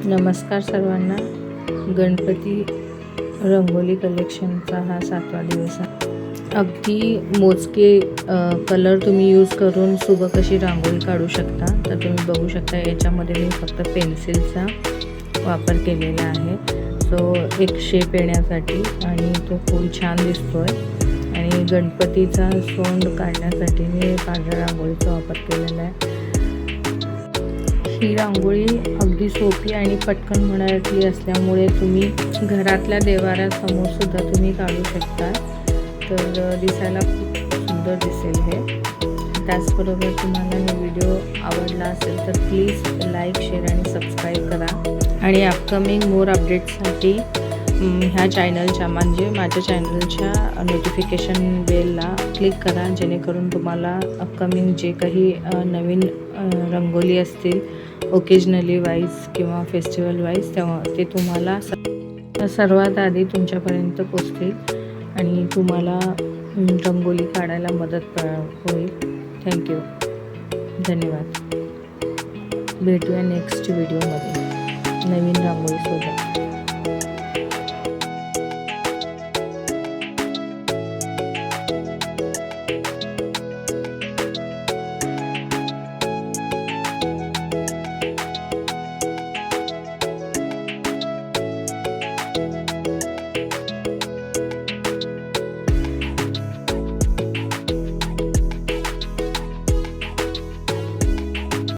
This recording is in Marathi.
नमस्कार सर्वांना. गणपती रंगोली कलेक्शनचा हा 7वा दिवस आहे. अगदी मोजके कलर तुम्ही यूज करून सुबह कशी रांगोळी काढू शकता. तर तुम्ही बघू शकता याच्यामध्ये मी फक्त पेन्सिलचा वापर केलेला आहे. सो एक शेप येण्यासाठी आणि तो फूल छान दिसतोय. आणि गणपतीचा सोंड काढण्यासाठी मी पांढऱ्या रांगोळीचा वापर केलेला आहे. ही रांगोळी अगदी सोपी आणि पटकन होणारी असल्यामुळे तुम्ही घरातल्या देवाऱ्यासमोर सुद्धा तुम्ही काढू शकता. तर दिसायला खूप सुंदर दिसेल हे. त्याचबरोबर तुम्हाला हे व्हिडिओ आवडला असेल तर प्लीज लाईक, शेअर आणि सबस्क्राईब करा. आणि अपकमिंग मोर अपडेट्ससाठी ह्या चॅनलच्या म्हणजे माझ्या चॅनलच्या नोटिफिकेशन बेलला क्लिक करा, जेणेकरून तुम्हाला अपकमिंग जे काही नवीन रंगोली असतील ओकेजनली वाईज किंवा फेस्टिवल वाईज तेव्हा ते तुम्हाला सर्वात आधी तुमच्यापर्यंत पोचतील आणि तुम्हाला रंगोली काढायला मदत होईल. थँक्यू. धन्यवाद. भेटूया नेक्स्ट व्हिडिओमध्ये नवीन रांगोळीसोबत.